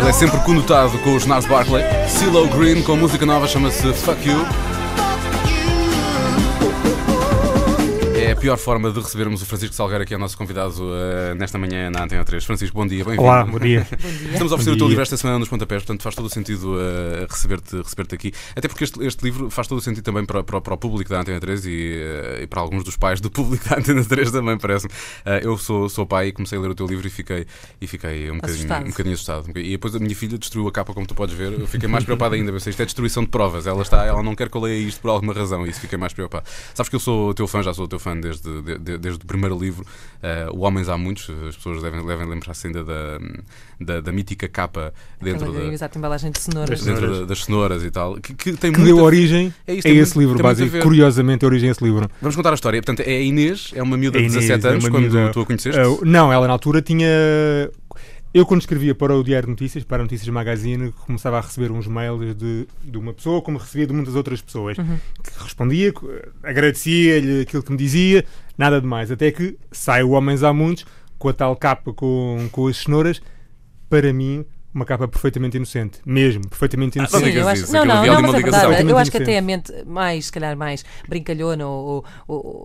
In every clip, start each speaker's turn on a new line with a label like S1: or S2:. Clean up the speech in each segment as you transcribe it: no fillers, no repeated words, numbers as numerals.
S1: Ele é sempre conotado com os Gnarls Barkley. CeeLo Green com música nova, chama-se Fuck You. É a pior forma de recebermos o Francisco Salgueiro, que é o nosso convidado nesta manhã na Antena 3. Francisco, bom dia, bem-vindo.
S2: Olá, bom dia.
S1: Estamos a oferecer o teu livro esta semana nos pontapés, portanto faz todo o sentido receber-te aqui. Até porque este livro faz todo o sentido também para o público da Antena 3 e para alguns dos pais do público da Antena 3 também, parece-me. Eu sou pai e comecei a ler o teu livro e fiquei um bocadinho assustado. E depois a minha filha destruiu a capa, como tu podes ver. Eu fiquei mais preocupado ainda. Pensei, isto é destruição de provas. Ela não quer que eu leia isto por alguma razão, e isso fiquei mais preocupado. Sabes que eu sou teu fã, já sou teu fã desde o primeiro livro. O Homens Há Muitos. As pessoas devem lembrar-se ainda da mítica capa dentro
S3: da embalagem de cenouras.
S1: Dentro das cenouras e tal. Que
S2: deu origem a esse livro, basicamente. Curiosamente, a origem a esse livro.
S1: Vamos contar a história. Portanto, é a Inês, é uma miúda de 17 anos, quando tu a conheceste?
S2: Não, ela na altura tinha... Eu, quando escrevia para o Diário de Notícias, para a Notícias Magazine, começava a receber uns mails de uma pessoa, como recebia de muitas outras pessoas, que respondia, agradecia-lhe aquilo que me dizia, nada de mais. Até que sai o Homens Há Muitos, com a tal capa com as cenouras, para mim, uma capa perfeitamente inocente. Mesmo, perfeitamente inocente.
S3: Sim, eu acho, mas é verdade. Eu acho que até a mente se calhar mais brincalhona ou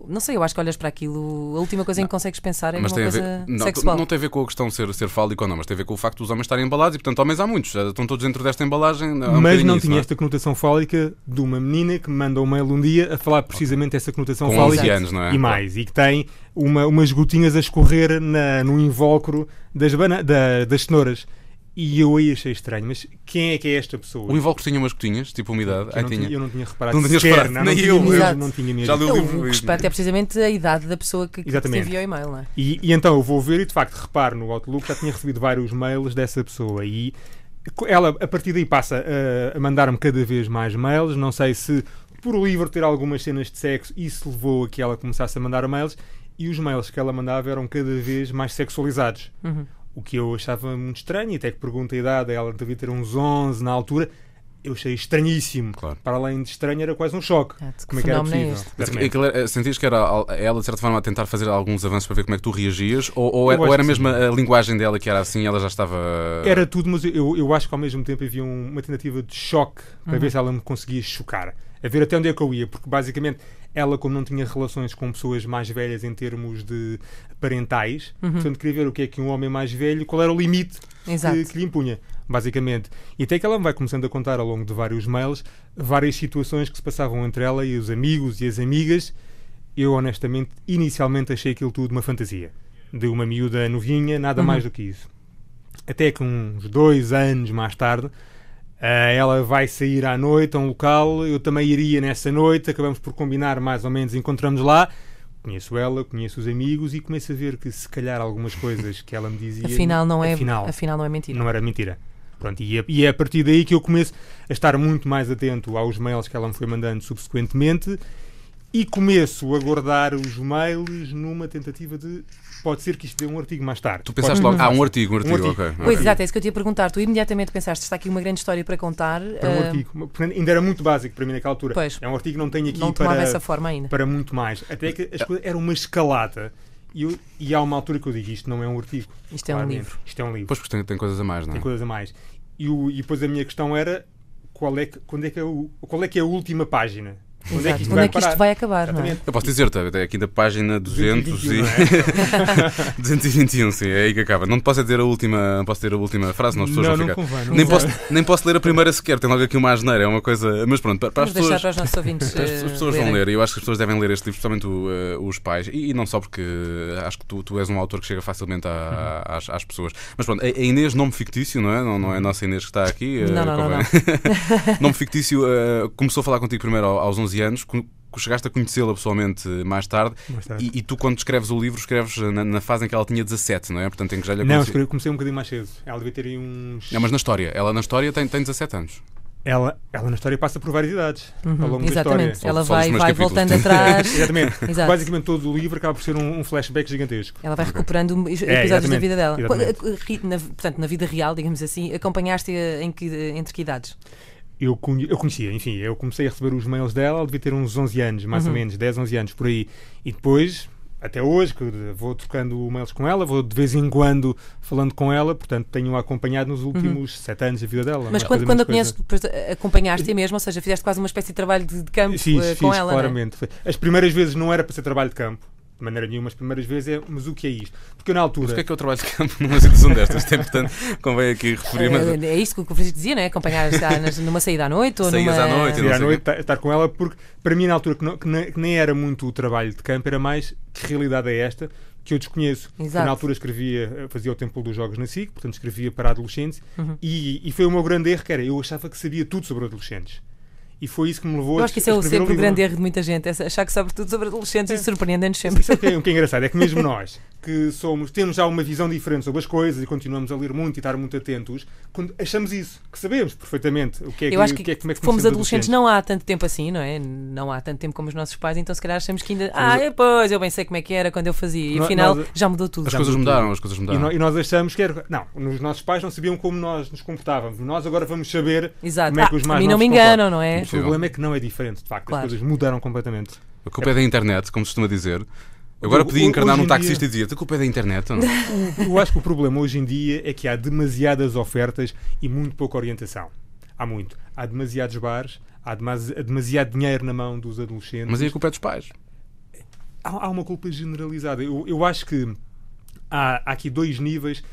S3: não sei, eu acho que olhas para aquilo, a última coisa em que consegues pensar é uma coisa sexual.
S1: Não tem a ver com a questão de ser fálico ou não, mas tem a ver com o facto dos homens estarem embalados e, portanto, homens há muitos, já estão todos dentro desta embalagem.
S2: Mas não tinha esta conotação fálica de uma menina que me manda um mail um dia a falar precisamente dessa conotação
S1: com
S2: fálica
S1: 11 anos, não é?
S2: E mais, e que tem umas gotinhas a escorrer no invólucro das cenouras. E eu aí achei estranho, mas quem é que é esta pessoa?
S1: O invólucro tinha umas gotinhas, tipo umidade.
S2: Eu não tinha reparado.
S1: Não tinhas reparado, nem eu.
S2: Não tinha mesmo.
S1: Já li o livro.
S3: O que espanta é precisamente a idade da pessoa que te enviou o e-mail, não é?
S2: E então eu vou ver e de facto reparo no Outlook, já tinha recebido vários mails dessa pessoa e ela a partir daí passa a mandar-me cada vez mais mails. Não sei se por o livro ter algumas cenas de sexo isso levou a que ela começasse a mandar mails, e os mails que ela mandava eram cada vez mais sexualizados. O que eu achava muito estranho, e até que pergunto a idade, ela devia ter uns 11 na altura, eu achei estranhíssimo. Claro. Para além de estranho, era quase um choque.
S3: Como é que era possível?
S1: Sentias que era ela, de certa forma, a tentar fazer alguns avanços para ver como é que tu reagias? Ou era mesmo a linguagem dela que era assim, ela já estava...
S2: Era tudo, mas eu acho que ao mesmo tempo havia uma tentativa de choque para ver se ela me conseguia chocar. A ver até onde é que eu ia, porque basicamente ela, como não tinha relações com pessoas mais velhas em termos de parentais, portanto queria ver o que é que um homem mais velho, qual era o limite que lhe impunha, basicamente. E até que ela me vai começando a contar ao longo de vários mails várias situações que se passavam entre ela e os amigos e as amigas. Eu honestamente, inicialmente achei aquilo tudo uma fantasia, de uma miúda novinha, nada mais do que isso. Até que uns 2 anos mais tarde, ela vai sair à noite a um local, eu também iria nessa noite, acabamos por combinar mais ou menos, encontramos lá, conheço ela, conheço os amigos e começo a ver que se calhar algumas coisas que ela me dizia...
S3: Afinal não é mentira.
S2: Não era mentira. Pronto, e é a partir daí que eu começo a estar muito mais atento aos mails que ela me foi mandando subsequentemente e começo a guardar os mails numa tentativa de... Pode ser que isto dê um artigo mais tarde.
S1: Tu pensaste logo, um artigo, ok.
S3: Pois, exato, é isso que eu te ia perguntar. Tu imediatamente pensaste, está aqui uma grande história para contar.
S2: Para um artigo. Ainda era muito básico para mim naquela altura.
S3: Pois.
S2: É um artigo que não tenho aqui
S3: não tomava essa forma ainda.
S2: Para muito mais. Até que as coisas eram uma escalada. E há uma altura que eu digo, isto não é um artigo.
S3: Isto é um livro.
S2: Isto é um livro.
S1: Pois, porque tem coisas a mais, não é?
S2: Tem coisas a mais. E depois a minha questão era, qual é que é a última página? Onde é que isto
S3: vai acabar, não é?
S1: Eu posso dizer-te, até aqui da página 221, 221, sim, é aí que acaba. Não te posso dizer a última frase, senão as pessoas vão ficar. Nem posso ler a primeira sequer, tem logo aqui uma asneira, é uma coisa. Mas pronto, para as pessoas.
S3: Deixar para os nossos ouvintes.
S1: As pessoas vão ler, e eu acho que as pessoas devem ler este livro, especialmente os pais, e não só porque acho que tu és um autor que chega facilmente às pessoas. Mas pronto, a Inês, nome fictício, não é? Não é a nossa Inês que está aqui.
S3: Não.
S1: Nome fictício, começou a falar contigo primeiro aos 11 anos, chegaste a conhecê-la pessoalmente mais tarde. E tu, quando escreves o livro, escreves na fase em que ela tinha 17, não é? Portanto, em que já lhe
S2: Não, eu comecei um bocadinho mais cedo. Ela devia ter aí uns...
S1: Não, mas na história. Ela na história tem 17 anos.
S2: Ela na história passa por várias idades ao longo da história.
S3: Ela vai voltando atrás.
S2: Exatamente. Basicamente todo o livro acaba por ser um flashback gigantesco.
S3: Ela vai recuperando episódios da vida dela. Portanto, na vida real, digamos assim, acompanhaste-a entre que idades?
S2: Eu conhecia, enfim, eu comecei a receber os mails dela, ela devia ter uns 11 anos, mais ou menos, 10, 11 anos, por aí. E depois, até hoje, que vou trocando e-mails com ela, vou de vez em quando falando com ela, portanto tenho-a acompanhado nos últimos 7 anos da vida dela.
S3: Mas quando a conheces, acompanhaste-a mesmo, ou seja, fizeste quase uma espécie de trabalho de campo com ela?
S2: Claramente. Né? As primeiras vezes não era para ser trabalho de campo, de maneira nenhuma, as primeiras vezes mas o que é isto? Porque eu na altura...
S1: Mas o que é o trabalho de campo numa situação destas? Isto é importante, convém aqui referir.
S3: É isso que o Francisco dizia, não é? Acompanhar numa saída à noite ou
S1: Saías à noite.
S2: Sair à noite, estar com ela, porque para mim na altura que nem era muito o trabalho de campo, era mais que realidade é esta que eu desconheço. Na altura fazia o Templo dos Jogos na SIC, portanto escrevia para adolescentes, e foi o meu grande erro, que era, eu achava que sabia tudo sobre adolescentes. E foi isso que me levou a...
S3: Eu acho que isso é sempre o grande erro de muita gente, é achar que sabe tudo sobre adolescentes e surpreendendo-nos sempre.
S2: Isso é o que é engraçado, é que mesmo nós, que temos já uma visão diferente sobre as coisas e continuamos a ler muito e estar muito atentos, quando achamos isso, que sabemos perfeitamente o que é que...
S3: Eu acho que
S2: como é que
S3: fomos adolescentes não há tanto tempo assim, não é? Não há tanto tempo como os nossos pais, então se calhar achamos que ainda... pois, eu bem sei como é que era quando eu fazia, e afinal já mudou tudo.
S1: As coisas mudaram.
S2: E nós achamos que era... Não, os nossos pais não sabiam como nós nos comportávamos, nós agora vamos saber como é que os mais
S3: a mim não me enganam, não é?
S2: O problema é que não é diferente, de facto, as coisas mudaram completamente.
S1: A culpa é da internet, como se costuma dizer. Eu agora podia encarnar num taxista e dizia: a culpa é da internet ou não?
S2: Eu acho que o problema hoje em dia é que há demasiadas ofertas e muito pouca orientação. Há demasiados bares, há demasiado dinheiro na mão dos adolescentes.
S1: Mas aí a culpa é dos pais.
S2: Há uma culpa generalizada. Eu acho que há aqui 2 níveis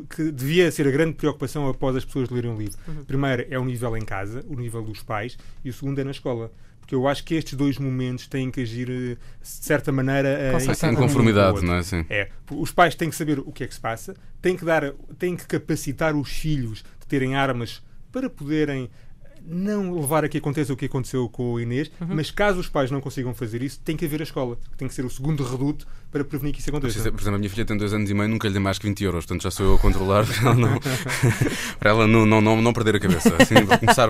S2: que devia ser a grande preocupação após as pessoas lerem um livro. Primeiro é o nível em casa, o nível dos pais, e o segundo é na escola. Porque eu acho que estes 2 momentos têm que agir, de certa maneira,
S1: em conformidade, não é? Sim.
S2: Os pais têm que saber o que é que se passa, têm que capacitar os filhos de terem armas para poderem não levar a que aconteça o que aconteceu com o Inês, mas caso os pais não consigam fazer isso, tem que haver a escola, que tem que ser o segundo reduto para prevenir que isso aconteça.
S1: Por exemplo, a minha filha tem 2 anos e meio, nunca lhe dei mais que 20 euros, portanto já sou eu a controlar para ela não perder a cabeça, assim, para começar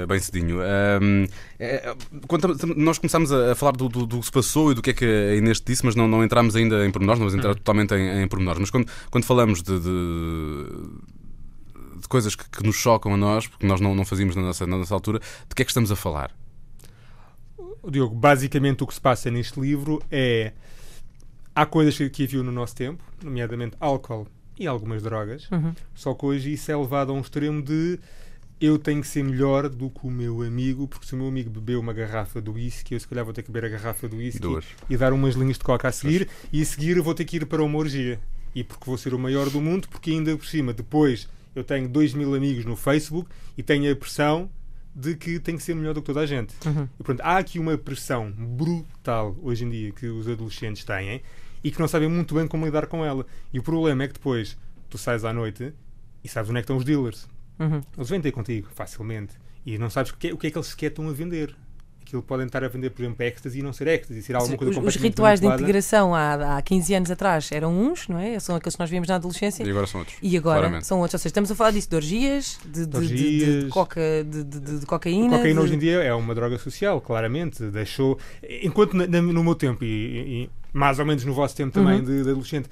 S1: bem cedinho. Quando nós começámos a falar do que se passou e do que é que a Inês disse, mas não entramos ainda em pormenores, não vamos entrar totalmente em pormenores, mas quando falamos de coisas que nos chocam a nós, porque nós não fazíamos na nossa altura, de que é que estamos a falar?
S2: Diogo, basicamente o que se passa neste livro é... Há coisas que havia no nosso tempo, nomeadamente álcool e algumas drogas, só que hoje isso é levado a um extremo de eu tenho que ser melhor do que o meu amigo, porque se o meu amigo bebeu uma garrafa de whisky, eu se calhar vou ter que beber a garrafa de whisky e dar umas linhas de coca a seguir, e a seguir eu vou ter que ir para uma orgia. E porque vou ser o maior do mundo, porque ainda por cima, depois... Eu tenho 2.000 amigos no Facebook e tenho a pressão de que tenho que ser melhor do que toda a gente. E, portanto, há aqui uma pressão brutal hoje em dia que os adolescentes têm e que não sabem muito bem como lidar com ela. E o problema é que depois tu sais à noite e sabes onde é que estão os dealers. Eles vêm ter contigo facilmente e não sabes o que é que eles sequer estão a vender. Aquilo podem estar a vender, por exemplo, ecstasy e não ser ecstasy, ser alguma coisa completamente
S3: Os rituais de integração há 15 anos atrás eram uns, não é? São aqueles que nós víamos na adolescência.
S1: E agora são outros.
S3: E agora são outros. Ou seja, estamos a falar disso de orgias, de cocaína.
S2: A cocaína hoje em dia é uma droga social, claramente. Deixou... Enquanto no meu tempo, e mais ou menos no vosso tempo também, de adolescente,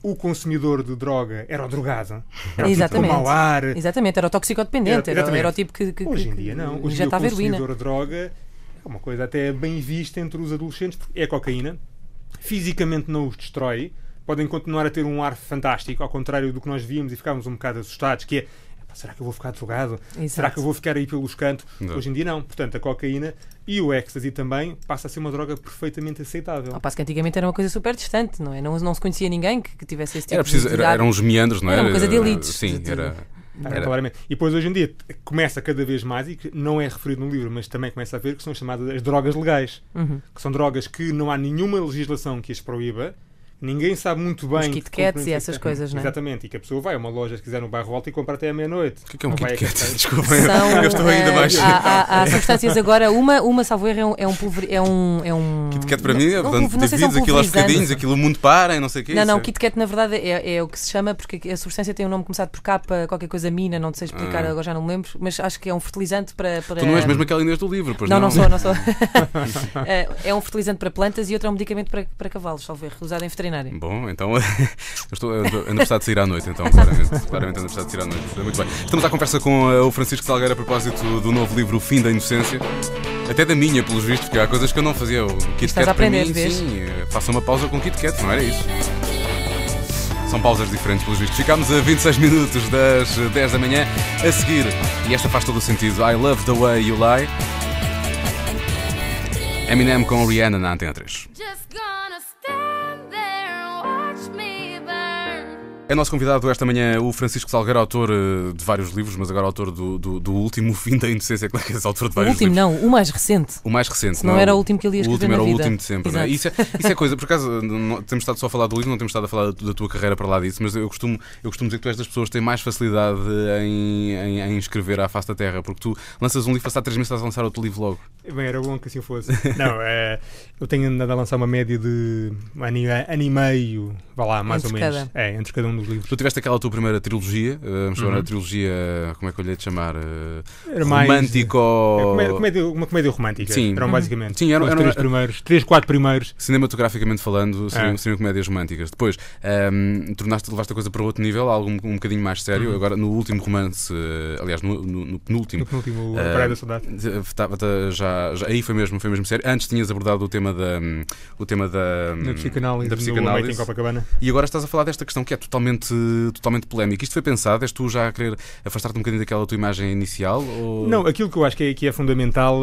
S2: o consumidor de droga era o drogado. Era o tipo com mau ar.
S3: Exatamente, era o toxicodependente. Era o tipo que
S2: hoje em dia não. Hoje em dia o consumidor de droga é uma coisa até bem vista entre os adolescentes, porque é cocaína, fisicamente não os destrói, podem continuar a ter um ar fantástico, ao contrário do que nós víamos e ficávamos um bocado assustados, que é, será que eu vou ficar drogado?
S3: Exato.
S2: Será que eu vou ficar aí pelos cantos? Não. Hoje em dia não. Portanto, a cocaína e o ecstasy também passa a ser uma droga perfeitamente aceitável.
S3: Ao passo que antigamente era uma coisa super distante, não é? Não se conhecia ninguém que tivesse esse tipo de...
S1: Eram uns meandros, não é?
S3: Era uma coisa de elites.
S1: Sim, era...
S2: Claramente. E depois hoje em dia começa cada vez mais, e que não é referido no livro, mas também começa a ver, que são chamadas as drogas legais, que são drogas que não há nenhuma legislação que as proíba, ninguém sabe muito bem...
S3: Os Kit Kats e essas coisas, não é?
S2: Exatamente, e que a pessoa vai a uma loja, se quiser, no bairro alto e compra até à meia-noite.
S1: O que é um Kit Kat? Desculpa, eu estou ainda mais...
S3: Há substâncias agora, uma salvo erro, é um
S1: Kit Kat para mim, divides aquilo aos bocadinhos, aquilo o mundo para e não sei o que.
S3: Não, Kit Kat na verdade é o que se chama, porque a substância tem um nome começado por capa, qualquer coisa mina, não sei explicar, agora já não me lembro, mas acho que é um fertilizante para...
S1: Tu não és mesmo aquela Inês do livro, pois não?
S3: Não sou. É um fertilizante para plantas e outro é um medicamento para cavalos, salvo erro, usado em veterinário.
S1: Bom, então eu ando a precisar de sair à noite, então, claramente ando a precisar de sair à noite. Muito bem. Estamos à conversa com o Francisco Salgueiro a propósito do novo livro O Fim da Inocência. Até da minha, pelos vistos, porque há coisas que eu não fazia. O Kit
S3: Estás a aprender, vês?
S1: Sim, faça uma pausa com Kit Kat, não era isso? São pausas diferentes, pelos vistos. Ficámos a 26 minutos das 10 da manhã. A seguir, e esta faz todo o sentido, I Love the Way You Lie. Eminem com Rihanna na Antena 3. É nosso convidado esta manhã o Francisco Salgueiro, autor de vários livros, mas agora autor do último, O Fim da Inocência, que é autor de vários livros.
S3: O último não, o mais recente.
S1: O mais recente.
S3: Se não era o último que ele ia escrever na vida.
S1: O último era o último de sempre. Não é? Isso é coisa, por acaso, temos estado só a falar do livro, não temos estado a falar da tua carreira para lá disso, mas eu costumo dizer que tu és das pessoas que têm mais facilidade em escrever à face da terra, porque tu lanças um livro, passado 3 meses estás a lançar outro livro logo.
S2: Bem, era bom que assim fosse. Não, eu tenho andado a lançar uma média de ano e meio, vá lá, mais ou menos. Entre cada um dos livros.
S1: Tu tiveste aquela tua primeira trilogia, vamos chamar a trilogia, como é que eu lhe hei de chamar?
S2: Era
S1: romântico.
S2: Uma comédia romântica.
S1: Sim.
S2: Eram basicamente
S1: sim, eram
S2: os 3-4 primeiros.
S1: Cinematograficamente falando, seriam comédias românticas. Depois, levaste a coisa para outro nível, algo um bocadinho mais sério. Agora, no último romance, aliás, no penúltimo.
S2: No penúltimo, A Praia da Saudade.
S1: Aí foi mesmo sério. Antes tinhas abordado o tema da
S2: psicanálise no Leite em Copacabana.
S1: E agora estás a falar desta questão que é totalmente polémica. Isto foi pensado? És tu já a querer afastar-te um bocadinho daquela tua imagem inicial? Ou...
S2: Não, aquilo que eu acho que é fundamental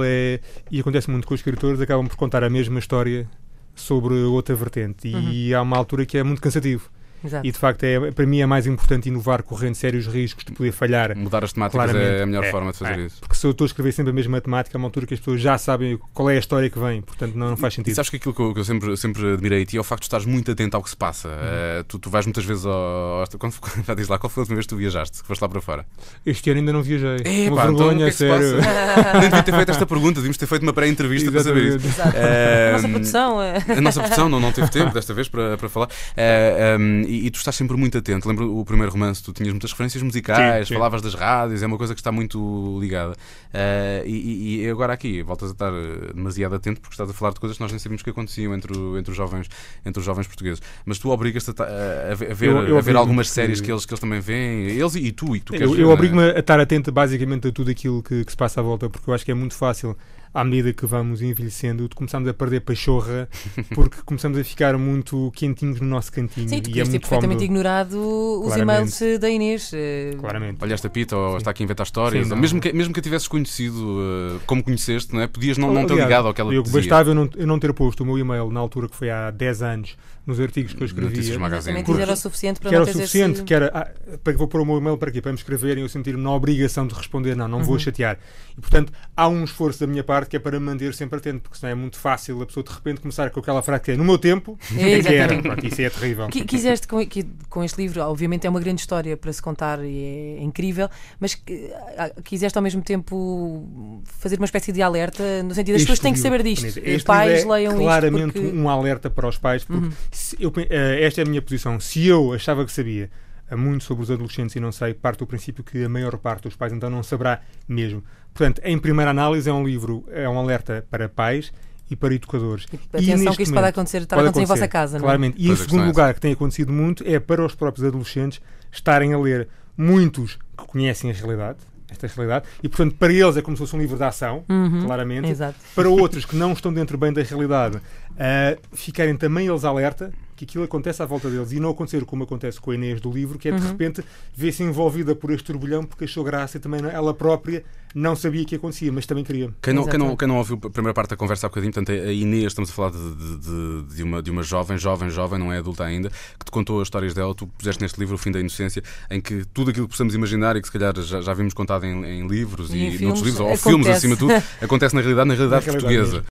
S2: e acontece muito com os escritores, acabam por contar a mesma história sobre outra vertente. E há uma altura que é muito cansativo.
S3: Exato.
S2: E de facto, para mim é mais importante inovar correndo sérios riscos de poder falhar.
S1: Mudar as temáticas é a melhor forma de fazer isso.
S2: Porque se eu estou a escrever sempre a mesma temática, é uma altura que as pessoas já sabem qual é a história que vem, portanto não faz sentido.
S1: E sabes que aquilo que eu sempre admirei a ti é o facto de estares muito atento ao que se passa. Tu vais muitas vezes diz lá, qual foi a última vez que tu viajaste? Que foste lá para fora?
S2: Este ano ainda não viajei.
S1: Uma vergonha, sério. Nem devia ter feito esta pergunta, devíamos ter feito uma pré-entrevista para saber isso.
S3: A
S1: nossa produção não teve tempo desta vez para falar. E tu estás sempre muito atento. Lembro o primeiro romance, tu tinhas muitas referências musicais, falavas das rádios, é uma coisa que está muito ligada. E agora aqui voltas a estar demasiado atento porque estás a falar de coisas que nós nem sabíamos que aconteciam entre os jovens portugueses. Mas tu obrigas-te a ver algumas séries que eles também veem, eles e tu queres ver.
S2: Eu obrigo-me a estar atento basicamente a tudo aquilo que se passa à volta, porque eu acho que é muito fácil, à medida que vamos envelhecendo, começamos a perder pachorra porque começamos a ficar muito quentinhos no nosso cantinho.
S3: Sim, tu querias ter perfeitamente ignorado os e-mails da Inês.
S2: Claramente.
S1: Olha esta Pita ou está aqui a inventar histórias. Sim, mesmo que a tivesses conhecido como conheceste, não é? Podias não ter ligado ao que ela te dizia.
S2: Bastava eu não ter posto o meu e-mail na altura que foi há 10 anos nos artigos que eu escrevia.
S3: Era o suficiente para
S2: não
S3: teres
S2: suficiente, que era vou pôr o meu e-mail para quê? Para me escreverem e eu sentir-me na obrigação de responder. Não vou chatear. E portanto há um esforço da minha parte que é para me manter sempre atento, porque senão é muito fácil a pessoa de repente começar com aquela frase que é no meu tempo, que era. Pronto, isso é terrível.
S3: Quiseste com este livro, obviamente é uma grande história para se contar e é incrível, mas quiseste ao mesmo tempo fazer uma espécie de alerta no sentido das pessoas têm que saber disto. Os pais leiam isto.
S2: Claramente um alerta para os pais, porque esta é a minha posição. Se eu achava que sabia muito sobre os adolescentes e não sei, parte do princípio que a maior parte dos pais então não saberá mesmo. Portanto, em primeira análise é um alerta para pais e para educadores.
S3: Atenção que isto pode acontecer em vossa casa.
S2: Claramente.
S3: Não é?
S2: E em segundo lugar, que tem acontecido muito, é para os próprios adolescentes estarem a ler muitos que conhecem esta realidade, e portanto para eles é como se fosse um livro de ação, claramente.
S3: Exato.
S2: Para outros que não estão dentro bem da realidade, ficarem também eles alerta que aquilo acontece à volta deles e não acontecer como acontece com a Inês do livro, que é de repente ver-se envolvida por este turbilhão porque achou graça e também ela própria não sabia que acontecia, mas também queria.
S1: Quem não ouviu a primeira parte da conversa há bocadinho, portanto, a Inês, estamos a falar de uma jovem, não é adulta ainda, que te contou as histórias dela. Tu puseste neste livro O Fim da Inocência, em que tudo aquilo que possamos imaginar e que se calhar já vimos contado em livros e noutros livros, ou filmes acima de tudo, acontece na realidade portuguesa.